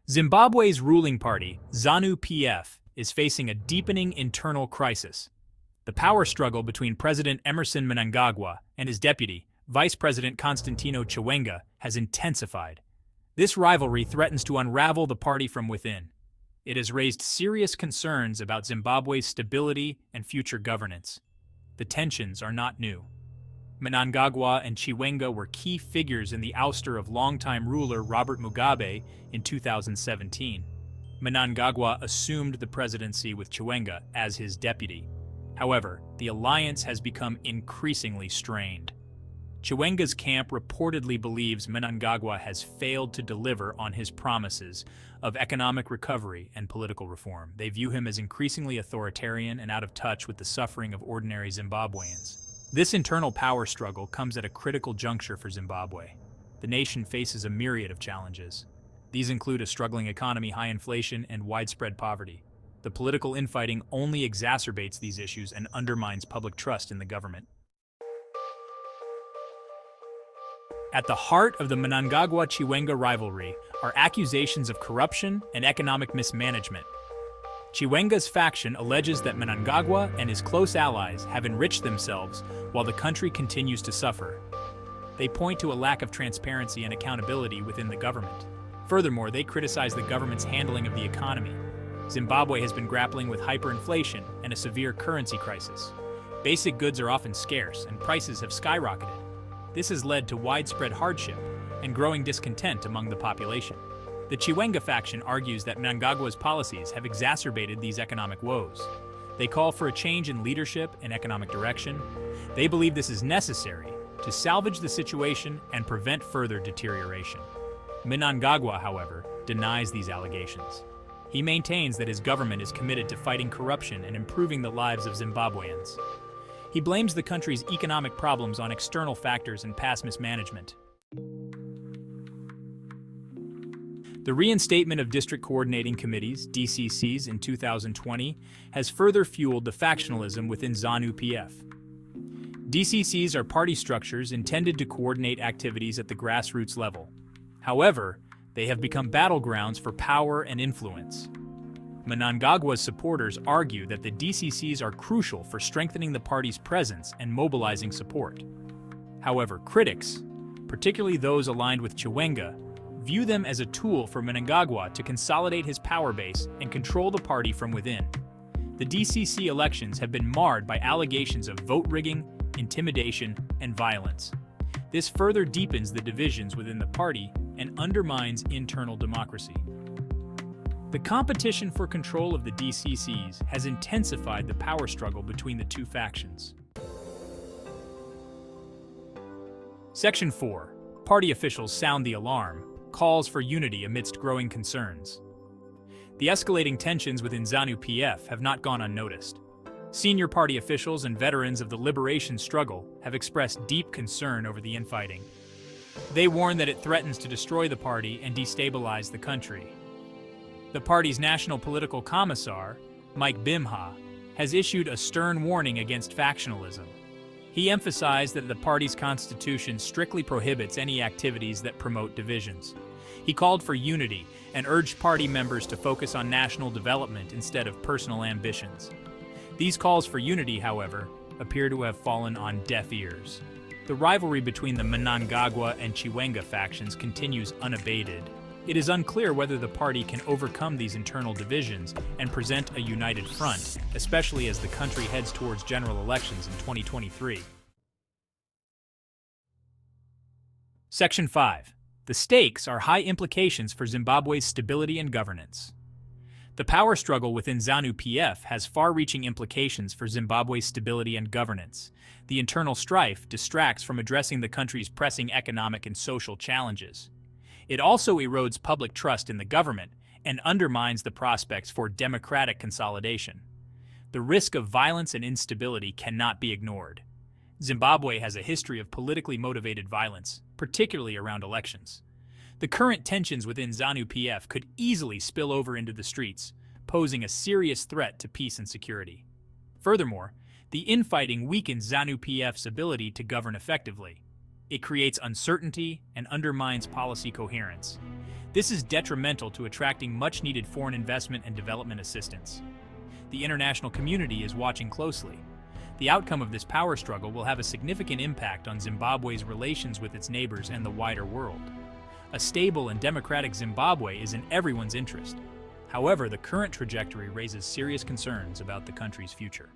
Zimbabwe's ruling party, Zanu Pf, is facing a deepening internal crisis. The power struggle between President Emmerson Mnangagwa and his deputy, Vice President Constantino Chiwenga, has intensified. This rivalry threatens to unravel the party from within. It has raised serious concerns about Zimbabwe's stability and future governance. The tensions are not new. Mnangagwa and Chiwenga were key figures in the ouster of longtime ruler Robert Mugabe in 2017. Mnangagwa assumed the presidency with Chiwenga as his deputy. However, the alliance has become increasingly strained. Chiwenga's camp reportedly believes Mnangagwa has failed to deliver on his promises of economic recovery and political reform. They view him as increasingly authoritarian and out of touch with the suffering of ordinary Zimbabweans. This internal power struggle comes at a critical juncture for Zimbabwe. The nation faces a myriad of challenges. These include a struggling economy, high inflation, and widespread poverty. The political infighting only exacerbates these issues and undermines public trust in the government. At the heart of the Mnangagwa-Chiwenga rivalry are accusations of corruption and economic mismanagement. Chiwenga's faction alleges that Mnangagwa and his close allies have enriched themselves while the country continues to suffer. They point to a lack of transparency and accountability within the government. Furthermore, they criticize the government's handling of the economy. Zimbabwe has been grappling with hyperinflation and a severe currency crisis. Basic goods are often scarce and prices have skyrocketed. This has led to widespread hardship and growing discontent among the population. The Chiwenga faction argues that Mnangagwa's policies have exacerbated these economic woes. They call for a change in leadership and economic direction. They believe this is necessary to salvage the situation and prevent further deterioration. Mnangagwa, however, denies these allegations. He maintains that his government is committed to fighting corruption and improving the lives of Zimbabweans. He blames the country's economic problems on external factors and past mismanagement. The reinstatement of district coordinating committees, DCCs, in 2020 has further fueled the factionalism within Zanu Pf. DCCs are party structures intended to coordinate activities at the grassroots level. However, they have become battlegrounds for power and influence. Mnangagwa's supporters argue that the DCCs are crucial for strengthening the party's presence and mobilizing support. However, critics, particularly those aligned with Chiwenga, view them as a tool for Mnangagwa to consolidate his power base and control the party from within. The DCC elections have been marred by allegations of vote rigging, intimidation, and violence. This further deepens the divisions within the party and undermines internal democracy. The competition for control of the DCCs has intensified the power struggle between the two factions. Section 4. Party officials sound the alarm. Calls for unity amidst growing concerns. The escalating tensions within Zanu Pf have not gone unnoticed. Senior party officials and veterans of the liberation struggle have expressed deep concern over the infighting. They warn that it threatens to destroy the party and destabilize the country. The party's national political commissar, Mike Bimha, has issued a stern warning against factionalism. He emphasized that the party's constitution strictly prohibits any activities that promote divisions. He called for unity and urged party members to focus on national development instead of personal ambitions. These calls for unity, however, appear to have fallen on deaf ears. The rivalry between the Mnangagwa and Chiwenga factions continues unabated. It is unclear whether the party can overcome these internal divisions and present a united front, especially as the country heads towards general elections in 2023. Section 5. The stakes are high implications for Zimbabwe's stability and governance. The power struggle within Zanu Pf has far-reaching implications for Zimbabwe's stability and governance. The internal strife distracts from addressing the country's pressing economic and social challenges. It also erodes public trust in the government and undermines the prospects for democratic consolidation. The risk of violence and instability cannot be ignored. Zimbabwe has a history of politically motivated violence, particularly around elections. The current tensions within Zanu Pf could easily spill over into the streets, posing a serious threat to peace and security. Furthermore, the infighting weakens Zanu Pf's ability to govern effectively. It creates uncertainty and undermines policy coherence. This is detrimental to attracting much-needed foreign investment and development assistance. The international community is watching closely. The outcome of this power struggle will have a significant impact on Zimbabwe's relations with its neighbors and the wider world. A stable and democratic Zimbabwe is in everyone's interest. However, the current trajectory raises serious concerns about the country's future.